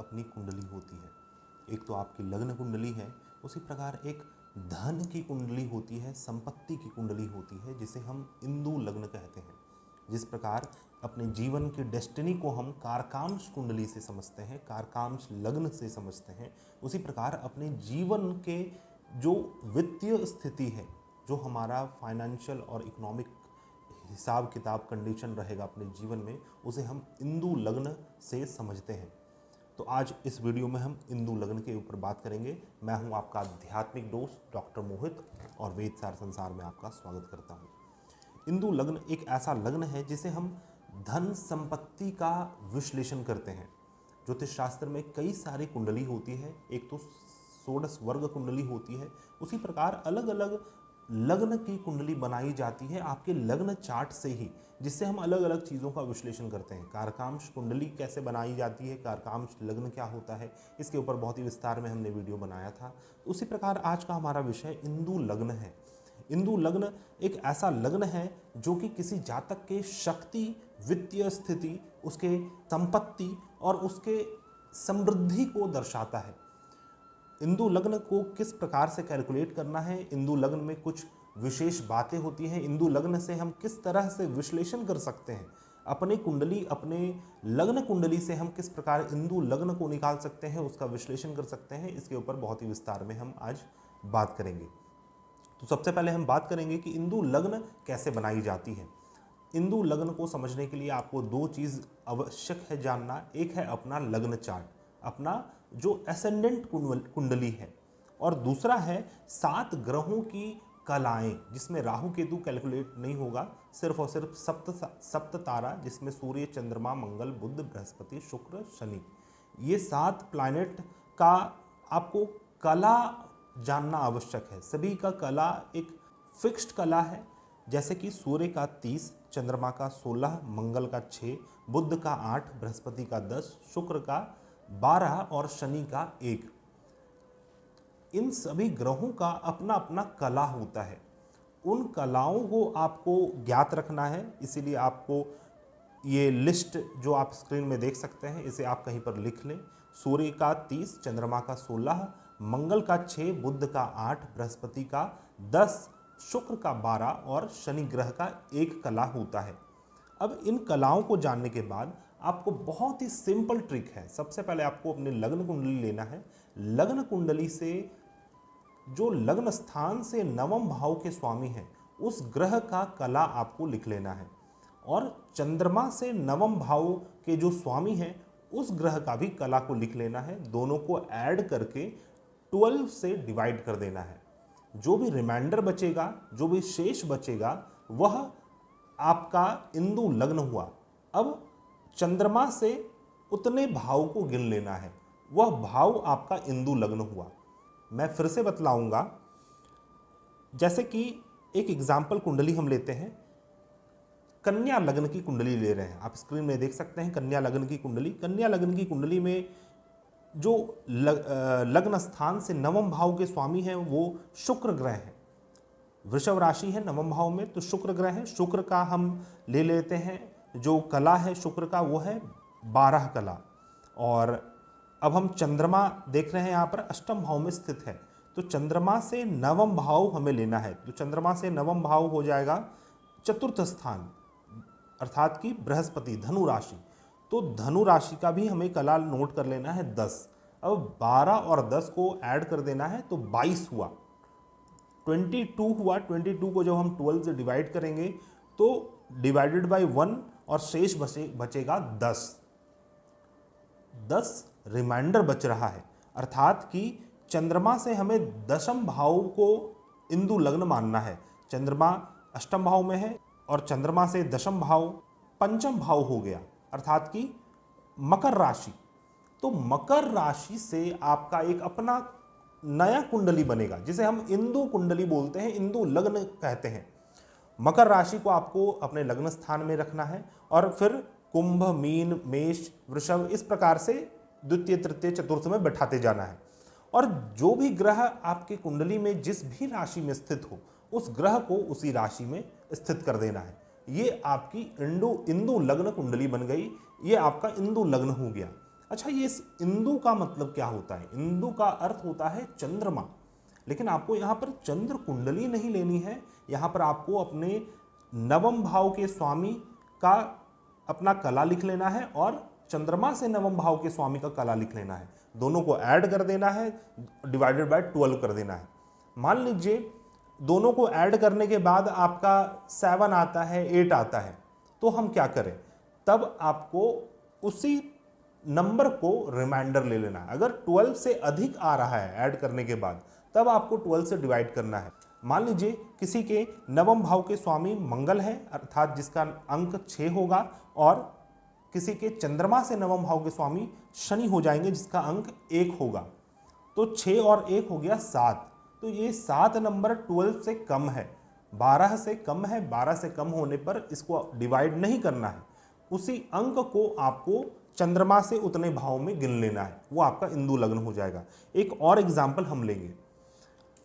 अपनी कुंडली होती है। एक तो आपकी लग्न कुंडली है, उसी प्रकार एक धन की कुंडली होती है, संपत्ति की कुंडली होती है, जिसे हम इंदु लग्न कहते हैं। जिस प्रकार अपने जीवन की डेस्टिनी को हम कारकांश कुंडली से समझते हैं, कारकांश लग्न से समझते हैं, उसी प्रकार अपने जीवन के जो वित्तीय स्थिति है, जो हमारा फाइनेंशियल और इकोनॉमिक हिसाब किताब कंडीशन रहेगा अपने जीवन में, उसे हम इंदु लग्न से समझते हैं। तो आज इस वीडियो में हम इंदु लग्न के ऊपर बात करेंगे। मैं हूं आपका आध्यात्मिक दोस्त डॉक्टर मोहित और वेदसार संसार में आपका स्वागत करता हूं। इंदु लग्न एक ऐसा लग्न है जिसे हम धन संपत्ति का विश्लेषण करते हैं। ज्योतिष शास्त्र में कई सारी कुंडली होती है, एक तो षोडश वर्ग कुंडली होती है, उसी प्रकार अलग अलग लग्न की कुंडली बनाई जाती है आपके लग्न चार्ट से ही, जिससे हम अलग अलग चीज़ों का विश्लेषण करते हैं। कारकांश कुंडली कैसे बनाई जाती है, कारकांश लग्न क्या होता है, इसके ऊपर बहुत ही विस्तार में हमने वीडियो बनाया था। उसी प्रकार आज का हमारा विषय इंदु लग्न है। इंदु लग्न एक ऐसा लग्न है जो कि किसी जातक के शक्ति, वित्तीय स्थिति, उसके संपत्ति और उसके समृद्धि को दर्शाता है। इंदु लग्न को किस प्रकार से कैलकुलेट करना है, इंदु लग्न में कुछ विशेष बातें होती हैं, इंदु लग्न से हम किस तरह से विश्लेषण कर सकते हैं, अपनी कुंडली, अपने लग्न कुंडली से हम किस प्रकार इंदु लग्न को निकाल सकते हैं, उसका विश्लेषण कर सकते हैं, इसके ऊपर बहुत ही विस्तार में हम आज बात करेंगे। तो सबसे पहले हम बात करेंगे कि इंदु लग्न कैसे बनाई जाती है। इंदु लग्न को समझने के लिए आपको दो चीज़ आवश्यक है जानना। एक है अपना लग्न चार्ट, अपना जो एसेंडेंट कुंडली है, और दूसरा है 7 ग्रहों की कलाएं, जिसमें राहु केतु कैलकुलेट नहीं होगा, सिर्फ और सिर्फ सप्त तारा, जिसमें सूर्य, चंद्रमा, मंगल, बुध, बृहस्पति, शुक्र, शनि, ये 7 प्लैनेट का आपको कला जानना आवश्यक है। सभी का कला एक फिक्स्ड कला है, जैसे कि सूर्य का 30, चंद्रमा का 16, मंगल का 6, बुध का 8, बृहस्पति का 10, शुक्र का 12 और शनि का 1। इन सभी ग्रहों का अपना अपना कला होता है। उन कलाओं को आपको ज्ञात रखना है, इसीलिए आपको ये लिस्ट जो आप स्क्रीन में देख सकते हैं, इसे आप कहीं पर लिख लें। सूर्य का 30, चंद्रमा का 16, मंगल का 6, बुध का 8, बृहस्पति का 10, शुक्र का 12 और शनि ग्रह का 1 कला होता है। अब इन कलाओं को जानने के बाद आपको बहुत ही सिंपल ट्रिक है। सबसे पहले आपको अपने लग्न कुंडली लेना है। लग्न कुंडली से जो लग्न स्थान से नवम भाव के स्वामी हैं, उस ग्रह का कला आपको लिख लेना है, और चंद्रमा से नवम भाव के जो स्वामी हैं, उस ग्रह का भी कला को लिख लेना है। दोनों को ऐड करके 12 से डिवाइड कर देना है। जो भी रिमाइंडर बचेगा, जो भी शेष बचेगा, वह आपका इंदु लग्न हुआ। अब चंद्रमा से उतने भाव को गिन लेना है, वह भाव आपका इंदु लग्न हुआ। मैं फिर से बतलाऊंगा। जैसे कि एक एग्जाम्पल कुंडली हम लेते हैं, कन्या लग्न की कुंडली ले रहे हैं, आप स्क्रीन में देख सकते हैं कन्या लग्न की कुंडली। कन्या लग्न की कुंडली में जो लग्न स्थान से नवम भाव के स्वामी हैं, वो शुक्र ग्रह है। वृषभ राशि है नवम भाव में, तो शुक्र ग्रह है। शुक्र का हम ले लेते हैं, जो कला है शुक्र का वो है 12 कला। और अब हम चंद्रमा देख रहे हैं, यहाँ पर अष्टम भाव में स्थित है, तो चंद्रमा से नवम भाव हमें लेना है। तो चंद्रमा से नवम भाव हो जाएगा चतुर्थ स्थान, अर्थात कि बृहस्पति, धनु राशि। तो धनु राशि का भी हमें कला नोट कर लेना है 10। अब 12 और 10 को ऐड कर देना है, तो 22 हुआ, 22 हुआ। 22 को जब हम 12 से डिवाइड करेंगे तो डिवाइडेड बाय 1 और शेष बचेगा 10। 10 रिमाइंडर बच रहा है, अर्थात कि चंद्रमा से हमें दशम भाव को इंदु लग्न मानना है। चंद्रमा अष्टम भाव में है और चंद्रमा से दशम भाव पंचम भाव हो गया, अर्थात कि मकर राशि। तो मकर राशि से आपका एक अपना नया कुंडली बनेगा, जिसे हम इंदु कुंडली बोलते हैं, इंदु लग्न कहते हैं। मकर राशि को आपको अपने लग्न स्थान में रखना है, और फिर कुंभ, मीन, मेष, वृषभ, इस प्रकार से द्वितीय, तृतीय, चतुर्थ में बैठाते जाना है। और जो भी ग्रह आपकी कुंडली में जिस भी राशि में स्थित हो, उस ग्रह को उसी राशि में स्थित कर देना है। ये आपकी इंदु लग्न कुंडली बन गई, ये आपका इंदु लग्न हो गया। अच्छा, ये इस इंदु का मतलब क्या होता है? इंदु का अर्थ होता है चंद्रमा, लेकिन आपको यहाँ पर चंद्र कुंडली नहीं लेनी है। यहाँ पर आपको अपने नवम भाव के स्वामी का अपना कला लिख लेना है और चंद्रमा से नवम भाव के स्वामी का कला लिख लेना है। दोनों को ऐड कर देना है, डिवाइडेड बाय 12 कर देना है। मान लीजिए दोनों को ऐड करने के बाद आपका 7 आता है, 8 आता है, तो हम क्या करें? तब आपको उसी नंबर को रिमाइंडर ले लेना है। अगर 12 से अधिक आ रहा है ऐड करने के बाद, तब आपको 12 से डिवाइड करना है। मान लीजिए किसी के नवम भाव के स्वामी मंगल है, अर्थात जिसका अंक 6 होगा, और किसी के चंद्रमा से नवम भाव के स्वामी शनि हो जाएंगे, जिसका अंक 1 होगा। तो 6 और 1 हो गया 7। तो ये 7 नंबर 12 से कम है, 12 से कम है। 12 से कम होने पर इसको डिवाइड नहीं करना है, उसी अंक को आपको चंद्रमा से उतने भाव में गिन लेना है, वो आपका इंदु लग्न हो जाएगा। एक और एग्जाम्पल हम लेंगे,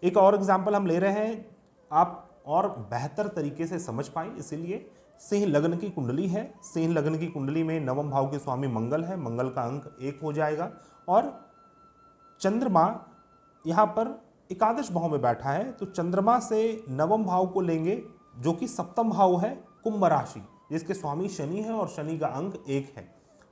एक और एग्जाम्पल हम ले रहे हैं, आप और बेहतर तरीके से समझ पाएं, इसीलिए सिंह लग्न की कुंडली है। सिंह लग्न की कुंडली में नवम भाव के स्वामी मंगल है, मंगल का अंक 1 हो जाएगा, और चंद्रमा यहाँ पर एकादश भाव में बैठा है। तो चंद्रमा से नवम भाव को लेंगे, जो कि सप्तम भाव है, कुंभ राशि, जिसके स्वामी शनि है और शनि का अंक 1 है।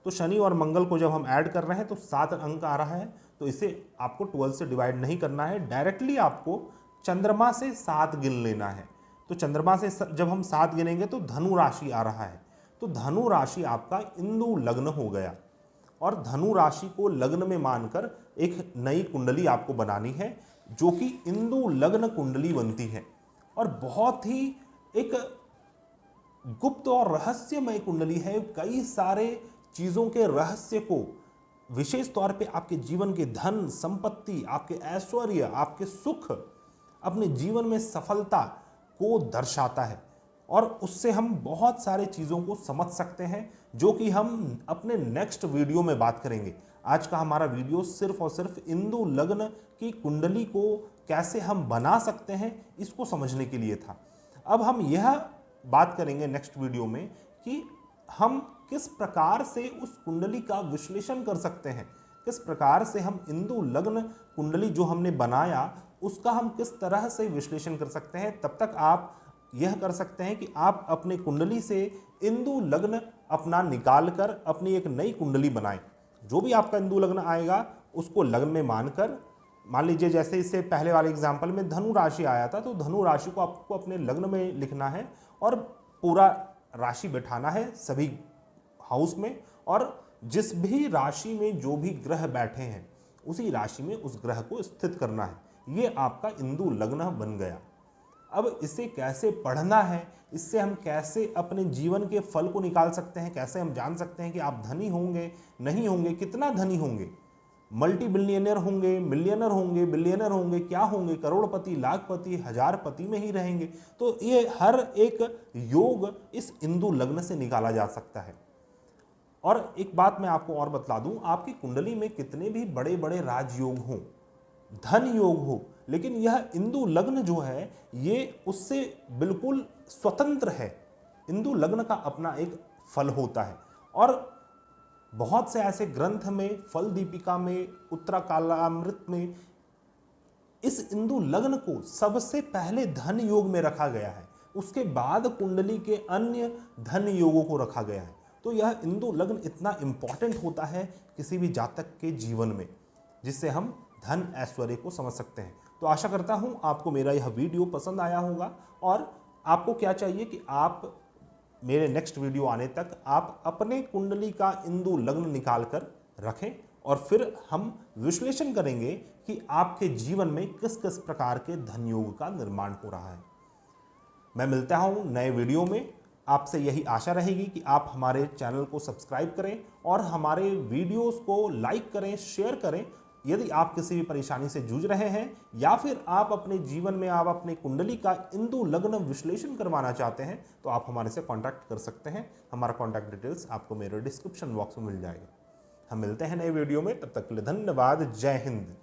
तो शनि और मंगल को जब हम ऐड कर रहे हैं तो 7 अंक आ रहा है, तो इसे आपको 12 से डिवाइड नहीं करना है, डायरेक्टली आपको चंद्रमा से 7 गिन लेना है। तो चंद्रमा से जब हम 7 गिनेंगे तो धनु राशि आ रहा है, तो धनु राशि आपका इंदु लग्न हो गया। और धनु राशि को लग्न में मानकर एक नई कुंडली आपको बनानी है, जो कि इंदु लग्न कुंडली बनती है, और बहुत ही एक गुप्त और रहस्यमय कुंडली है। कई सारे चीज़ों के रहस्य को, विशेष तौर पे आपके जीवन के धन संपत्ति, आपके ऐश्वर्य, आपके सुख, अपने जीवन में सफलता को दर्शाता है, और उससे हम बहुत सारे चीज़ों को समझ सकते हैं, जो कि हम अपने नेक्स्ट वीडियो में बात करेंगे। आज का हमारा वीडियो सिर्फ और सिर्फ इंदु लग्न की कुंडली को कैसे हम बना सकते हैं, इसको समझने के लिए था। अब हम यह बात करेंगे नेक्स्ट वीडियो में कि हम किस प्रकार से उस कुंडली का विश्लेषण कर सकते हैं, किस प्रकार से हम इंदु लग्न कुंडली जो हमने बनाया उसका हम किस तरह से विश्लेषण कर सकते हैं। तब तक आप यह कर सकते हैं कि आप अपने कुंडली से इंदु लग्न अपना निकाल कर अपनी एक नई कुंडली बनाएं। जो भी आपका इंदु लग्न आएगा उसको लग्न में मानकर, मान लीजिए जैसे इससे पहले वाले एग्जाम्पल में धनु राशि आया था, तो धनु राशि को आपको अपने लग्न में लिखना है और पूरा राशि बैठाना है सभी हाउस में, और जिस भी राशि में जो भी ग्रह बैठे हैं उसी राशि में उस ग्रह को स्थित करना है। ये आपका इंदु लग्न बन गया। अब इसे कैसे पढ़ना है, इससे हम कैसे अपने जीवन के फल को निकाल सकते हैं, कैसे हम जान सकते हैं कि आप धनी होंगे नहीं होंगे, कितना धनी होंगे, मल्टी बिलियनर होंगे, मिलियनर होंगे, बिलियनर होंगे, क्या होंगे, करोड़पति, लाखपति, हजारपति में ही रहेंगे। तो ये हर एक योग इस इंदु लग्न से निकाला जा सकता है। और एक बात मैं आपको और बतला दूं, आपकी कुंडली में कितने भी बड़े बड़े राजयोग हों, धन योग हो, लेकिन यह इंदु लग्न जो है ये उससे बिल्कुल स्वतंत्र है। इंदु लग्न का अपना एक फल होता है, और बहुत से ऐसे ग्रंथ में, फल दीपिका में, उत्तराकालामृत में इस इंदु लग्न को सबसे पहले धन योग में रखा गया है, उसके बाद कुंडली के अन्य धन योगों को रखा गया है। तो यह इंदु लग्न इतना इंपॉर्टेंट होता है किसी भी जातक के जीवन में, जिससे हम धन ऐश्वर्य को समझ सकते हैं। तो आशा करता हूं आपको मेरा यह वीडियो पसंद आया होगा, और आपको क्या चाहिए कि आप मेरे नेक्स्ट वीडियो आने तक आप अपने कुंडली का इंदु लग्न निकाल कर रखें, और फिर हम विश्लेषण करेंगे कि आपके जीवन में किस किस प्रकार के धन योग का निर्माण हो रहा है। मैं मिलता हूं नए वीडियो में। आपसे यही आशा रहेगी कि आप हमारे चैनल को सब्सक्राइब करें और हमारे वीडियोस को लाइक करें, शेयर करें। यदि आप किसी भी परेशानी से जूझ रहे हैं, या फिर आप अपने जीवन में आप अपने कुंडली का इंदु लग्न विश्लेषण करवाना चाहते हैं, तो आप हमारे से कांटेक्ट कर सकते हैं। हमारा कांटेक्ट डिटेल्स आपको मेरे डिस्क्रिप्शन बॉक्स में मिल जाएगा। हम मिलते हैं नए वीडियो में, तब तक के लिए धन्यवाद। जय हिंद।